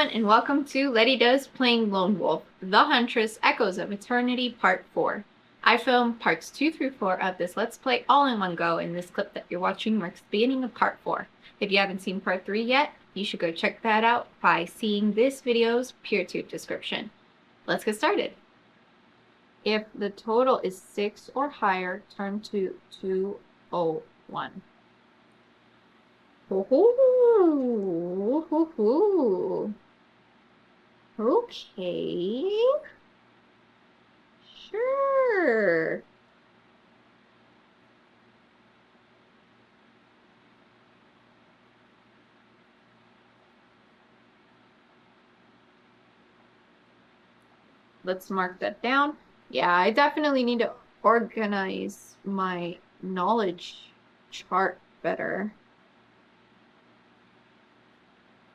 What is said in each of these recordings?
everyone, and welcome to Letty Does Playing Lone Wolf, The Huntress Echoes of Eternity Part 4. I filmed parts 2 through 4 of this Let's Play all in one go, and this clip that you're watching marks the beginning of Part 4. If you haven't seen Part 3 yet, you should go check that out by seeing this video's PeerTube description. Let's get started. If the total is 6 or higher, turn to 201. Ooh. Okay. Sure. Let's mark that down. Yeah, I definitely need to organize my knowledge chart better.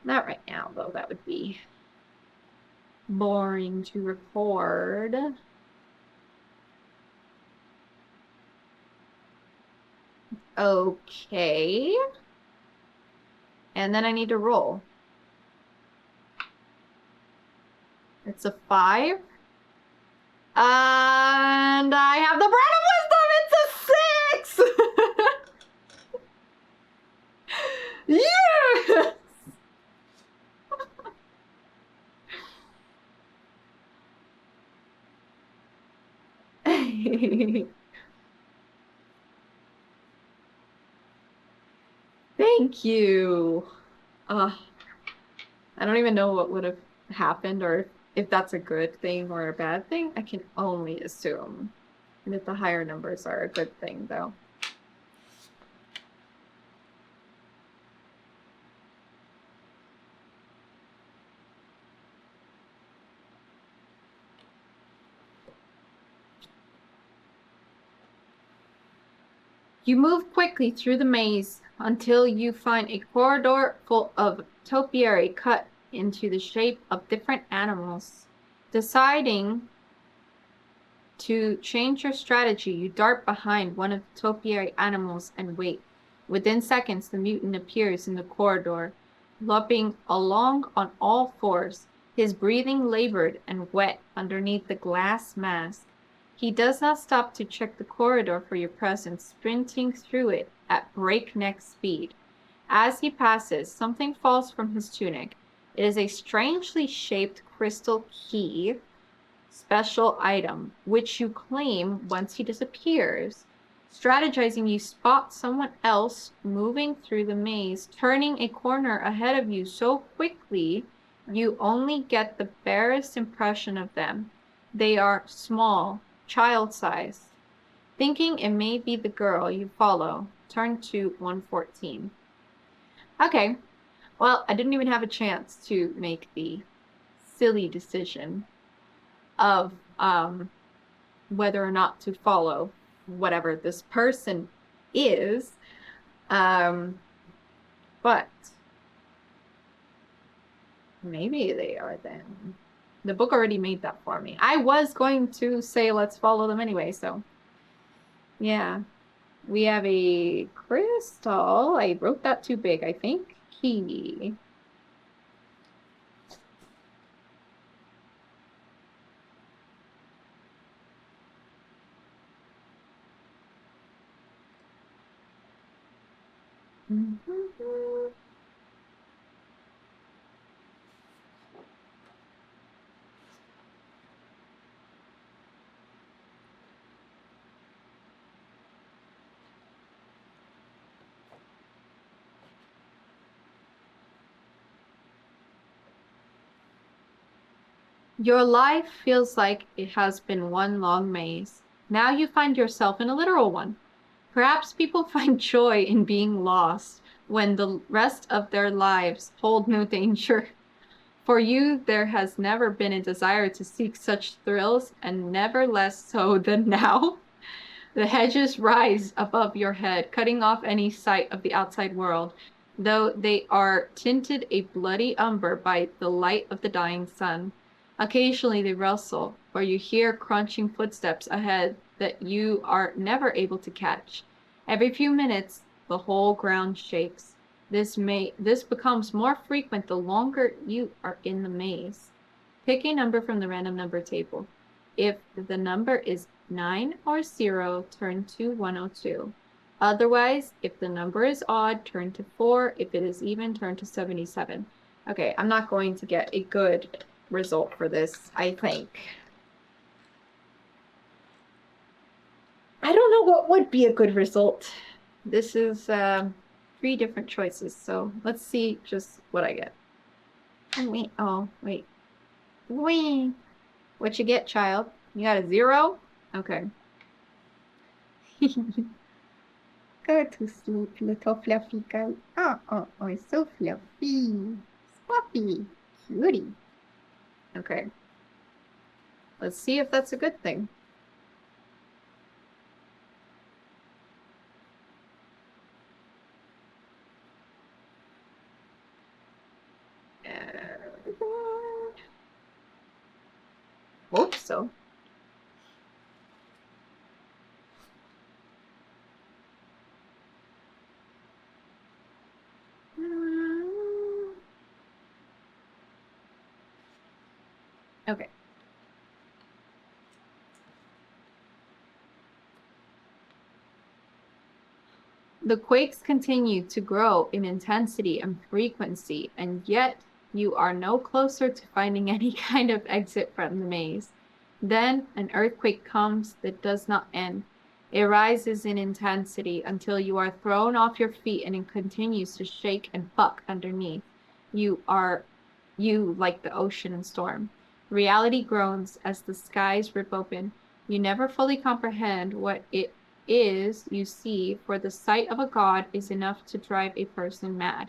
Not right now, though. That would be boring to record. Okay. And then I need to roll. It's a 5. And I have the Brand of Wisdom! It's a 6! Yes! Thank you. I don't even know what would have happened or if that's a good thing or a bad thing. I can only assume that the higher numbers are a good thing, though. You move quickly through the maze until you find a corridor full of topiary cut into the shape of different animals. Deciding to change your strategy, you dart behind one of the topiary animals and wait. Within seconds, the mutant appears in the corridor, loping along on all fours, his breathing labored and wet underneath the glass mask. He does not stop to check the corridor for your presence, sprinting through it at breakneck speed. As he passes, something falls from his tunic. It is a strangely shaped crystal key, special item, which you claim once he disappears. Strategizing, you spot someone else moving through the maze, turning a corner ahead of you so quickly you only get the barest impression of them. They are small, child-sized. Thinking it may be the girl you follow, turn to 114. Okay, well, I didn't even have a chance to make the silly decision of whether or not to follow whatever this person is. But maybe they are then. The book already made that for me. I was going to say let's follow them anyway, so yeah. We have a crystal. I wrote that too big, I think. Key. Your life feels like it has been one long maze. Now you find yourself in a literal one. Perhaps people find joy in being lost when the rest of their lives hold no danger. For you, there has never been a desire to seek such thrills, and never less so than now. The hedges rise above your head, cutting off any sight of the outside world, though they are tinted a bloody umber by the light of the dying sun. Occasionally they rustle, or you hear crunching footsteps ahead that you are never able to catch. Every few minutes, the whole ground shakes. This becomes more frequent the longer you are in the maze. Pick a number from the random number table. If the number is 9 or 0, turn to 102. Otherwise, if the number is odd, turn to 4. If it is even, turn to 77. Okay, I'm not going to get a good result for this, I think. I don't know what would be a good result. This is 3 different choices, so let's see just what I get. Oh, wait. Wait. What you get, child? You got a 0? Okay. Go to sleep, little fluffy girl. Oh, it's so fluffy. Fluffy. Cutie. Okay. Let's see if that's a good thing. Hope so. Okay. The quakes continue to grow in intensity and frequency, and yet you are no closer to finding any kind of exit from the maze. Then an earthquake comes that does not end. It rises in intensity until you are thrown off your feet and it continues to shake and buck underneath. You like the ocean and storm. Reality groans as the skies rip open. You never fully comprehend what it is you see, for the sight of a god is enough to drive a person mad.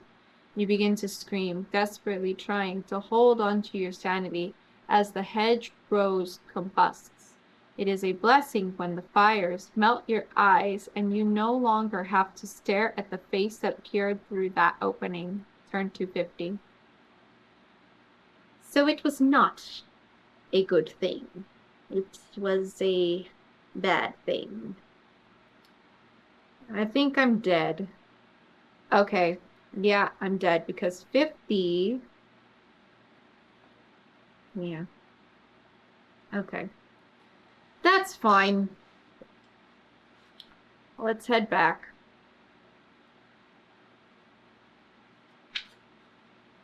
You begin to scream, desperately trying to hold on to your sanity as the hedge rose combusts. It is a blessing when the fires melt your eyes and you no longer have to stare at the face that peered through that opening. Turn 250. So it was not a good thing. It was a bad thing. I think I'm dead. Okay. Yeah, I'm dead because 50. Yeah. Okay. That's fine. Let's head back.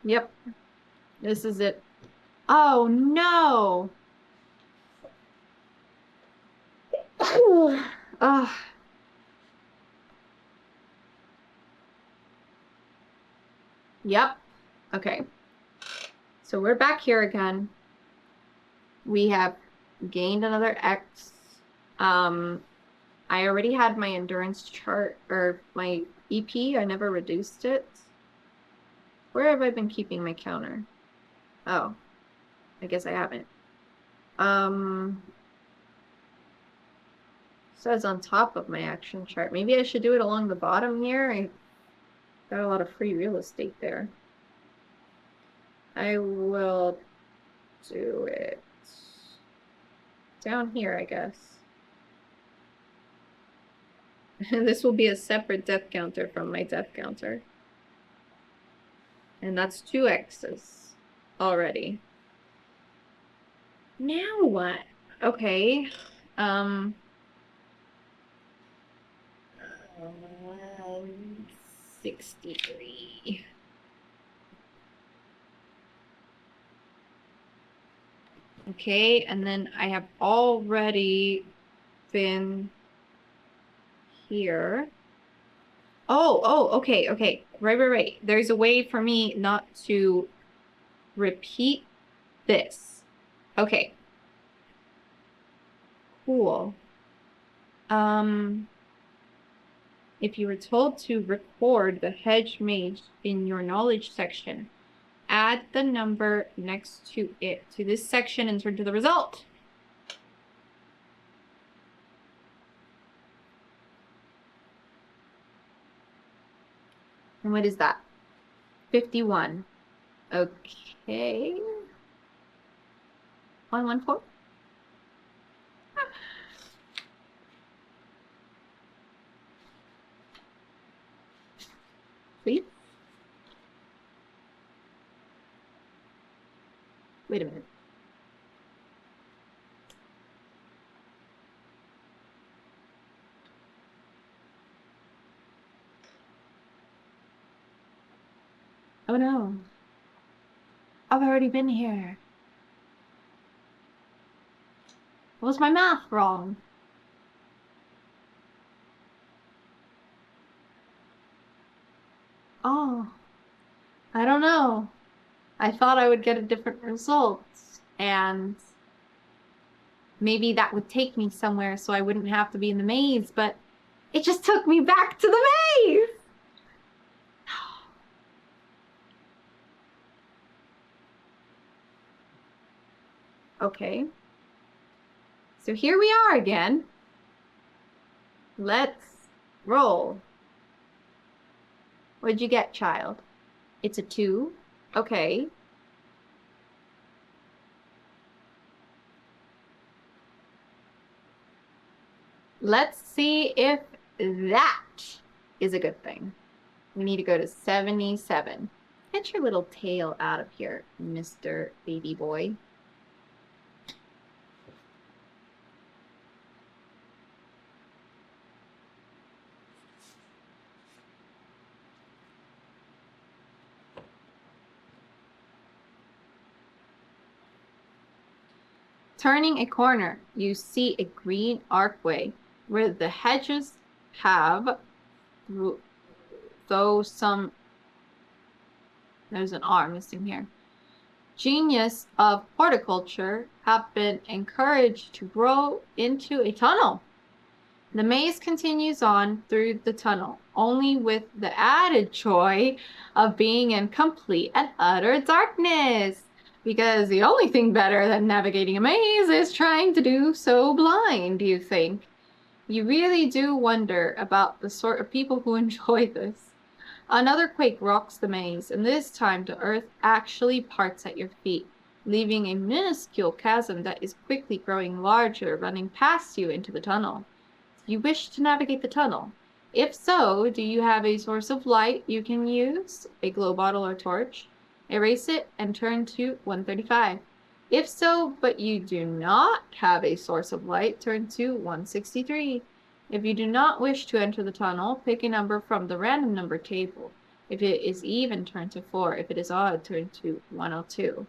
Yep. This is it. Oh, no. Ugh. Yep. Okay. So we're back here again. We have gained another X. I already had my endurance chart, or my EP. I never reduced it. Where have I been keeping my counter? Oh, I guess I haven't. Says on top of my action chart. Maybe I should do it along the bottom here. I got a lot of free real estate there. I will do it down here, I guess. This will be a separate death counter from my death counter. And that's 2 X's already. Now what? Okay. 63. Okay, and then I have already been here. Oh, okay. Right. There's a way for me not to repeat this. Okay. Cool. If you were told to record the hedge mage in your knowledge section, add the number next to it to this section and turn to the result. And what is that? 51. Okay. 114. Sweet. Wait a minute. Oh no. I've already been here. Was my math wrong? Oh, I don't know. I thought I would get a different result, and maybe that would take me somewhere so I wouldn't have to be in the maze, but it just took me back to the maze! Okay. So here we are again. Let's roll. What'd you get, child? It's a 2. Okay. Let's see if that is a good thing. We need to go to 77. Get your little tail out of here, Mr. Baby Boy. Turning a corner, you see a green archway where the hedges have, though some, there's an R missing here, genius of horticulture have been encouraged to grow into a tunnel. The maze continues on through the tunnel, only with the added joy of being in complete and utter darkness. Because the only thing better than navigating a maze is trying to do so blind, you think. You really do wonder about the sort of people who enjoy this. Another quake rocks the maze, and this time the earth actually parts at your feet, leaving a minuscule chasm that is quickly growing larger, running past you into the tunnel. You wish to navigate the tunnel. If so, do you have a source of light you can use, a glow bottle or torch? Erase it and turn to 135. If so, but you do not have a source of light, turn to 163. If you do not wish to enter the tunnel, pick a number from the random number table. If it is even, turn to 4. If it is odd, turn to 102.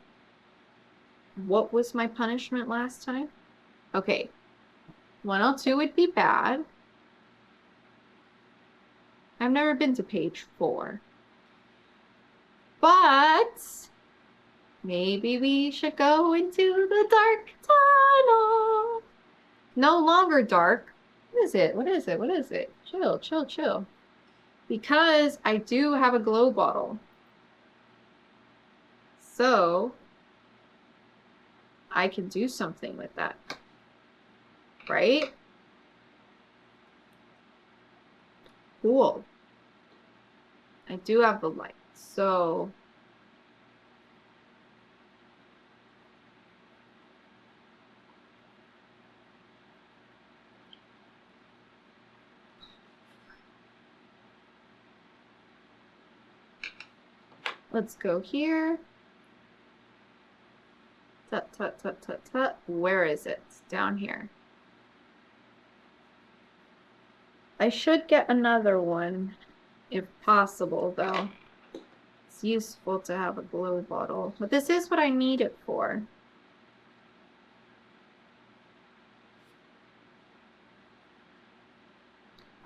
What was my punishment last time? Okay. 102 would be bad. I've never been to page 4. But maybe we should go into the dark tunnel. No longer dark. What is it? What is it? What is it? Chill, chill, chill. Because I do have a glow bottle. So I can do something with that. Right? Cool. I do have the light. So let's go here. Tut, tut, tut, tut, tut. Where is it? It's down here. I should get another one, if possible, though. It's useful to have a glow bottle. But this is what I need it for.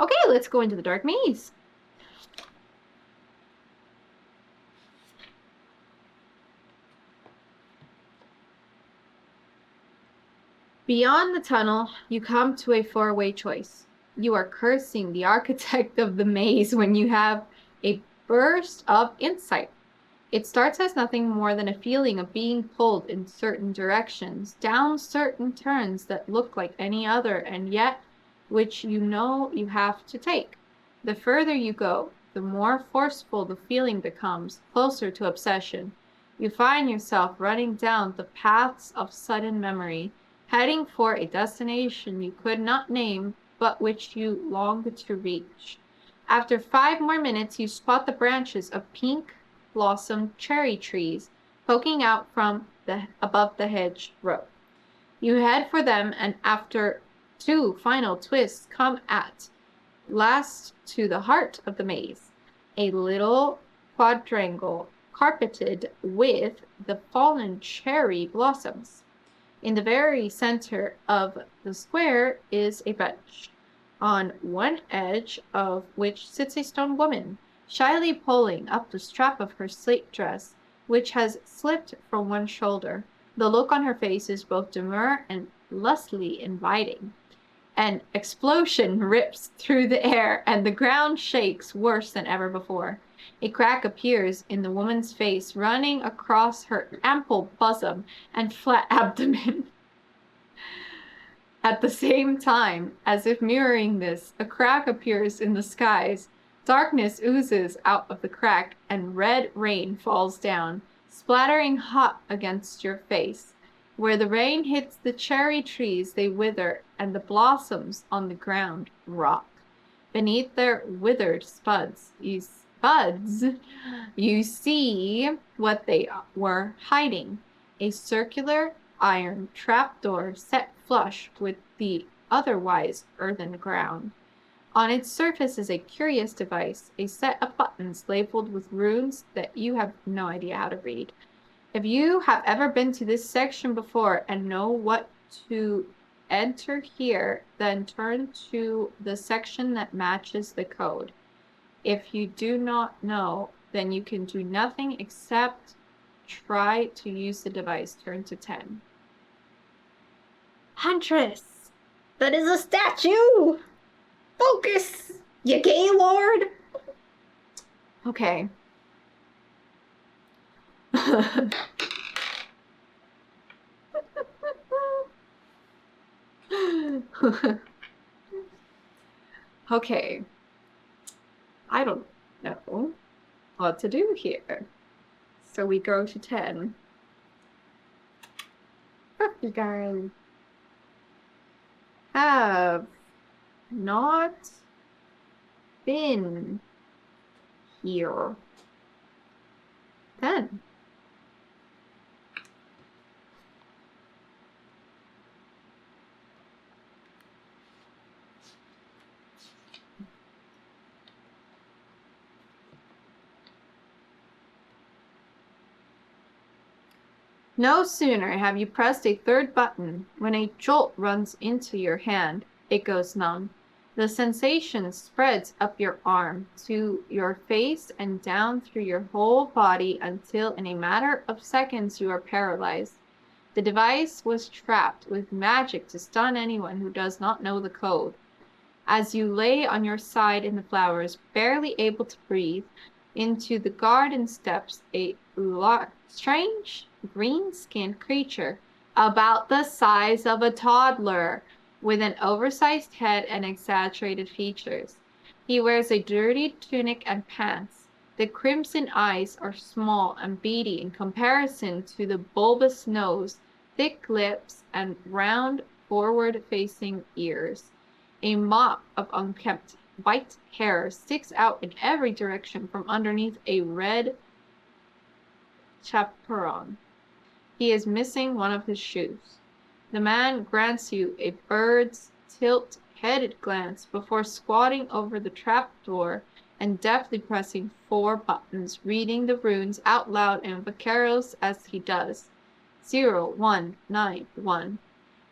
Okay, let's go into the dark maze. Beyond the tunnel, you come to a 4-way choice. You are cursing the architect of the maze when you have a burst of insight. It starts as nothing more than a feeling of being pulled in certain directions, down certain turns that look like any other, and yet which you know you have to take. The further you go, the more forceful the feeling becomes, closer to obsession. You find yourself running down the paths of sudden memory, heading for a destination you could not name, but which you longed to reach. After 5 more minutes, you spot the branches of pink blossomed cherry trees poking out from above the hedge row. You head for them, and after 2 final twists, come at last to the heart of the maze, a little quadrangle carpeted with the fallen cherry blossoms. In the very center of the square is a bench, on one edge of which sits a stone woman, shyly pulling up the strap of her slate dress, which has slipped from one shoulder. The look on her face is both demure and lustily inviting. An explosion rips through the air, and the ground shakes worse than ever before. A crack appears in the woman's face, running across her ample bosom and flat abdomen. At the same time, as if mirroring this, a crack appears in the skies. Darkness oozes out of the crack, and red rain falls down, splattering hot against your face. Where the rain hits the cherry trees, they wither, and the blossoms on the ground rot. Beneath their withered you see what they were hiding: a circular iron trapdoor set flush with the otherwise earthen ground. On its surface is a curious device, a set of buttons labeled with runes that you have no idea how to read. If you have ever been to this section before and know what to enter here, then turn to the section that matches the code. If you do not know, then you can do nothing except try to use the device. Turn to 10. Huntress, that is a statue! Focus, you Gaylord! Okay. Okay. I don't know what to do here. So we go to 10. You guys Have not been here. 10. No sooner have you pressed a third button when a jolt runs into your hand. It goes numb. The sensation spreads up your arm to your face and down through your whole body until in a matter of seconds you are paralyzed. The device was trapped with magic to stun anyone who does not know the code. As you lay on your side in the flowers, barely able to breathe, into the garden steps a strange green-skinned creature about the size of a toddler, with an oversized head and exaggerated features. He wears a dirty tunic and pants. The crimson eyes are small and beady in comparison to the bulbous nose, thick lips, and round forward-facing ears. A mop of unkempt white hair sticks out in every direction from underneath a red chaperon. He is missing one of his shoes. The man grants you a bird's tilt-headed glance before squatting over the trapdoor and deftly pressing 4 buttons, reading the runes out loud and vaqueros as he does. 0191.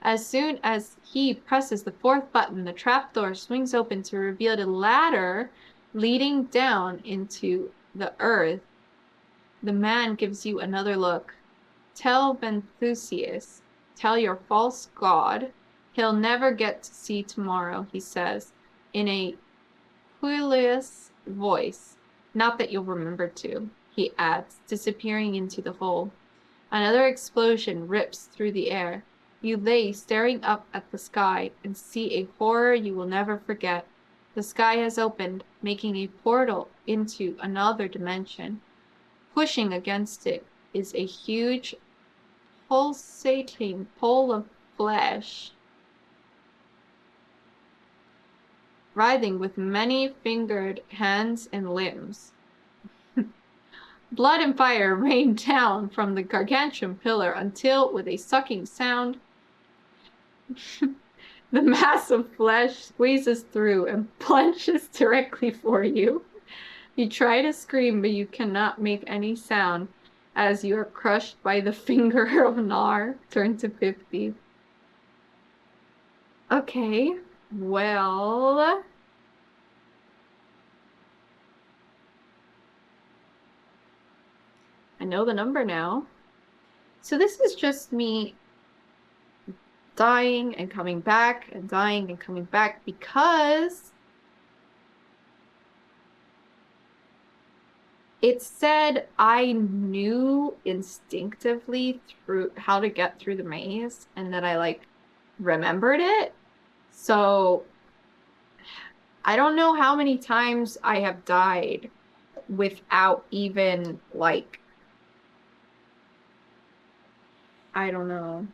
As soon as he presses the 4th button, the trapdoor swings open to reveal a ladder leading down into the earth. The man gives you another look. Tell Bentheusius, tell your false god, he'll never get to see tomorrow, he says, in a querulous voice. Not that you'll remember to, he adds, disappearing into the hole. Another explosion rips through the air. You lay staring up at the sky and see a horror you will never forget. The sky has opened, making a portal into another dimension. Pushing against it is a huge, pulsating pole of flesh, writhing with many fingered hands and limbs. Blood and fire rain down from the gargantuan pillar until, with a sucking sound, the mass of flesh squeezes through and plunges directly for you. You try to scream, but you cannot make any sound as you are crushed by the finger of Nar. Turn to 50. Okay, well... I know the number now. So this is just me dying and coming back and dying and coming back because it said I knew instinctively through how to get through the maze and that I like remembered it. So I don't know how many times I have died without even like, I don't know,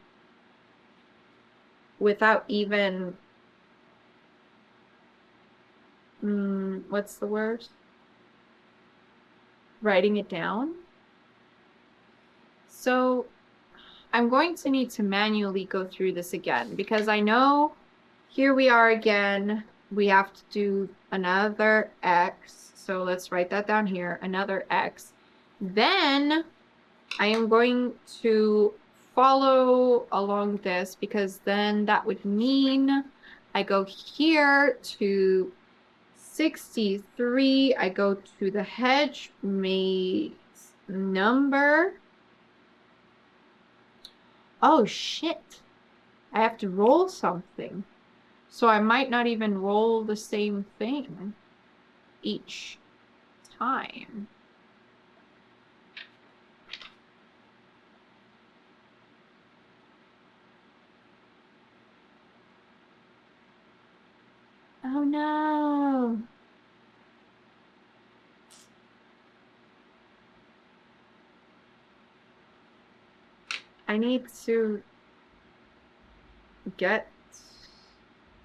without even, what's the word? Writing it down. So I'm going to need to manually go through this again because I know here we are again. We have to do another X. So let's write that down here, another X. Then I am going to follow along this because then that would mean I go here to 63. I go to the hedge maze number. Oh, shit. I have to roll something. So I might not even roll the same thing each time. Oh no. I need to get...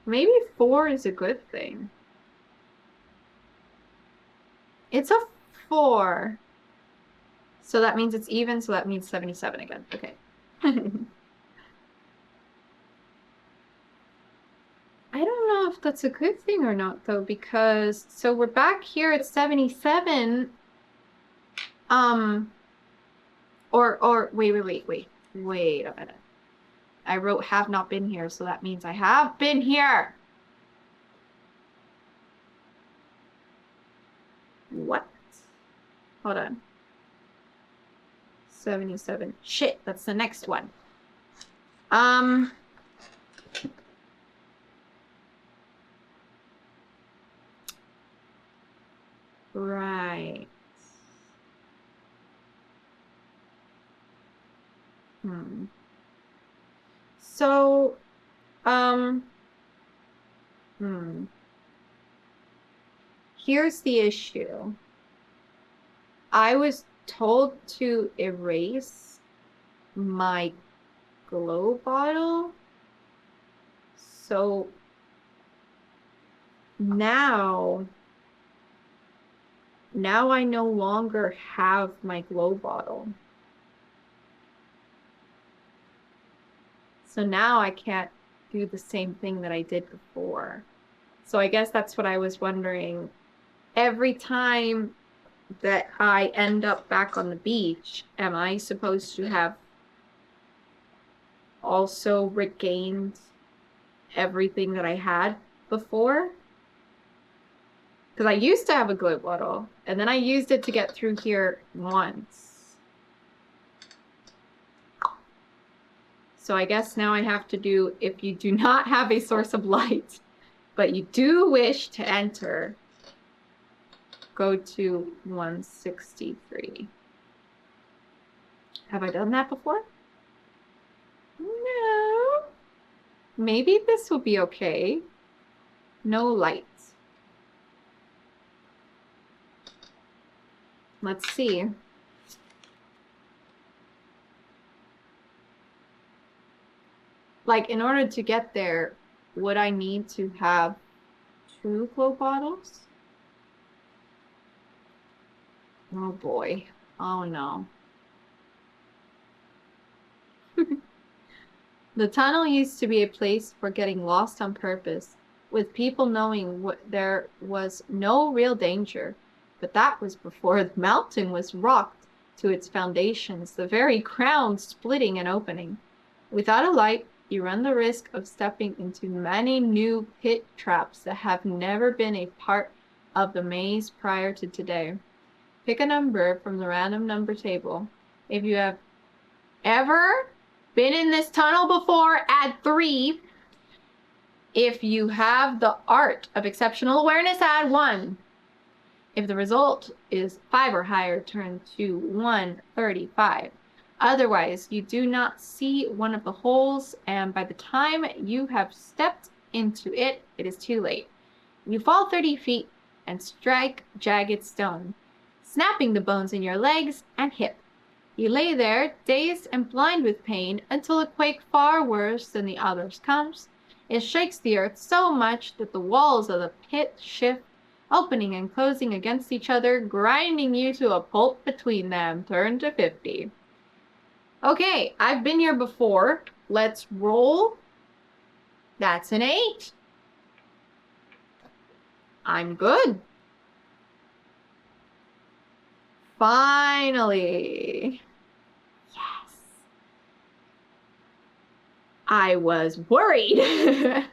Maybe 4 is a good thing. It's a 4. So that means it's even, so that means 77 again. Okay. I don't know if that's a good thing or not, though, because... So we're back here at 77. Wait a minute. I wrote have not been here, so that means I have been here. What? Hold on. 77. Shit, that's the next one. Right. So, here's the issue. I was told to erase my glow bottle. So now I no longer have my glow bottle. So now I can't do the same thing that I did before. So I guess that's what I was wondering. Every time that I end up back on the beach, am I supposed to have also regained everything that I had before? Because I used to have a glow bottle, and then I used it to get through here once. So I guess now I have to do, if you do not have a source of light, but you do wish to enter, go to 163. Have I done that before? No. Maybe this will be okay. No lights. Let's see. Like, in order to get there, would I need to have 2 glow bottles? Oh boy. Oh no. The tunnel used to be a place for getting lost on purpose, with people knowing there was no real danger. But that was before the mountain was rocked to its foundations, the very ground splitting and opening. Without a light, you run the risk of stepping into many new pit traps that have never been a part of the maze prior to today. Pick a number from the random number table. If you have ever been in this tunnel before, add 3. If you have the art of exceptional awareness, add 1. If the result is 5 or higher, turn to 135. Otherwise, you do not see one of the holes, and by the time you have stepped into it, it is too late. You fall 30 feet and strike jagged stone, snapping the bones in your legs and hip. You lay there, dazed and blind with pain, until a quake far worse than the others comes. It shakes the earth so much that the walls of the pit shift, opening and closing against each other, grinding you to a pulp between them. Turn to 50. Okay, I've been here before. Let's roll. That's an 8. I'm good. Finally. Yes. I was worried.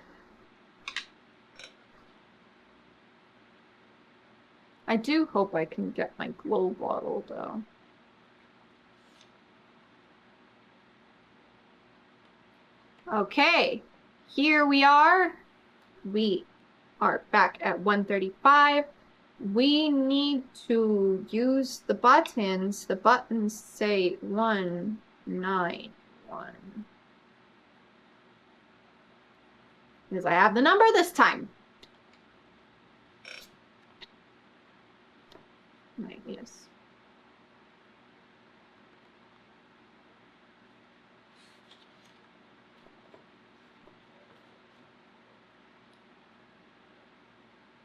I do hope I can get my glow bottle, though. Okay, here we are. We are back at 135. We need to use the buttons. The buttons say 191. Because I have the number this time. Yes.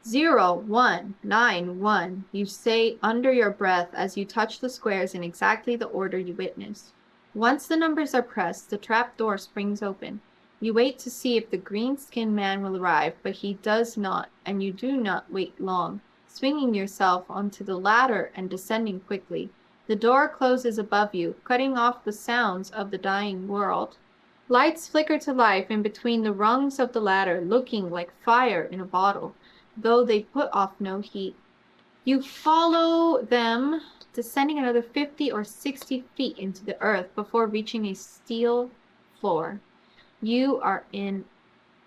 Zero, 1, 9, 1. You say under your breath as you touch the squares in exactly the order you witnessed. Once the numbers are pressed, the trap door springs open. You wait to see if the green-skinned man will arrive, but he does not, and you do not wait long, swinging yourself onto the ladder and descending quickly. The door closes above you, cutting off the sounds of the dying world. Lights flicker to life in between the rungs of the ladder, looking like fire in a bottle, though they put off no heat. You follow them, descending another 50 or 60 feet into the earth before reaching a steel floor. You are in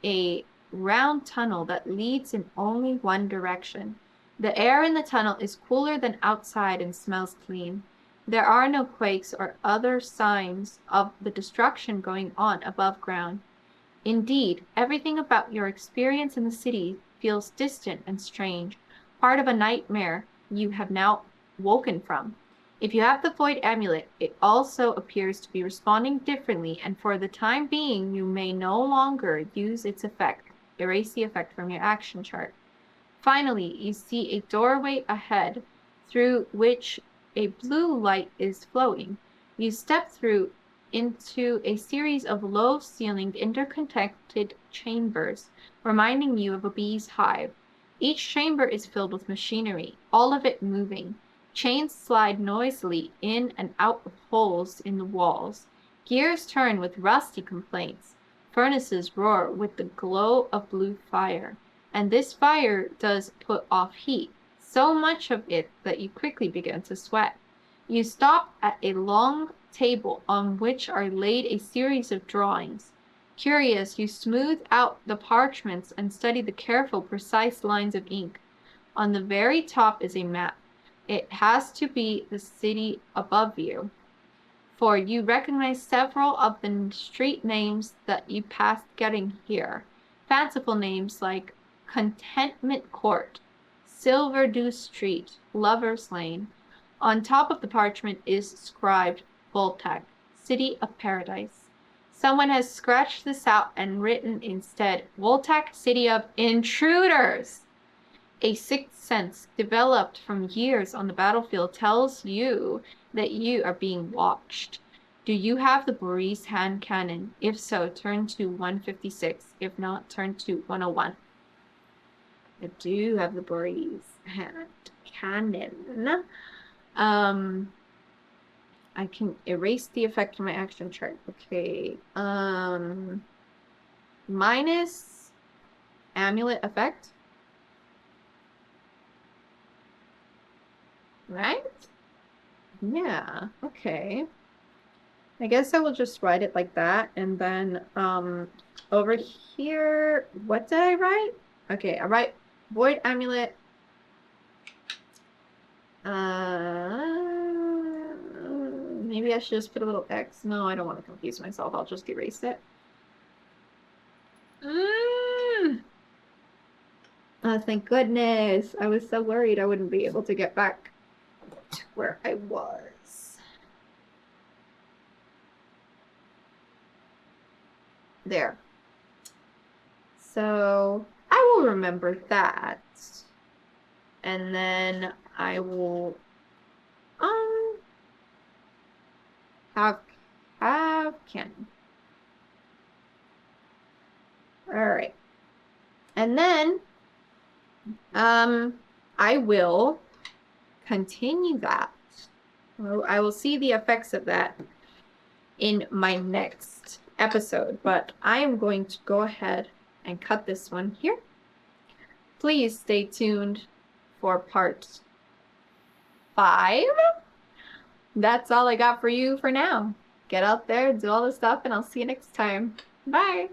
a round tunnel that leads in only one direction. The air in the tunnel is cooler than outside and smells clean. There are no quakes or other signs of the destruction going on above ground. Indeed, everything about your experience in the city feels distant and strange, part of a nightmare you have now woken from. If you have the Void Amulet, it also appears to be responding differently, and for the time being, you may no longer use its effect. Erase the effect from your action chart. Finally, you see a doorway ahead, through which a blue light is flowing. You step through into a series of low-ceilinged, interconnected chambers, reminding you of a bee's hive. Each chamber is filled with machinery, all of it moving. Chains slide noisily in and out of holes in the walls. Gears turn with rusty complaints. Furnaces roar with the glow of blue fire. And this fire does put off heat, so much of it that you quickly begin to sweat. You stop at a long table on which are laid a series of drawings. Curious, you smooth out the parchments and study the careful, precise lines of ink. On the very top is a map. It has to be the city above you, for you recognize several of the street names that you passed getting here. Fanciful names like Contentment Court, Silver Dew Street, Lover's Lane. On top of the parchment is scribed Voltac, City of Paradise. Someone has scratched this out and written instead, Voltac, City of Intruders. A sixth sense developed from years on the battlefield tells you that you are being watched. Do you have the Boris hand cannon? If so, turn to 156. If not, turn to 101. I do have the Boris hand cannon. I can erase the effect from my action chart. Okay. Minus amulet effect. Right? Yeah, okay. I guess I will just write it like that. And then over here, what did I write? Okay, I write void amulet. Maybe I should just put a little X. No, I don't want to confuse myself. I'll just erase it. Oh, thank goodness. I was so worried I wouldn't be able to get back to where I was. There. So I will remember that. And then I will have cannon. Alright. And then I will continue that. I will see the effects of that in my next episode, but I am going to go ahead and cut this one here. Please stay tuned for part 5. That's all I got for you for now. Get out there, do all the stuff, and I'll see you next time. Bye!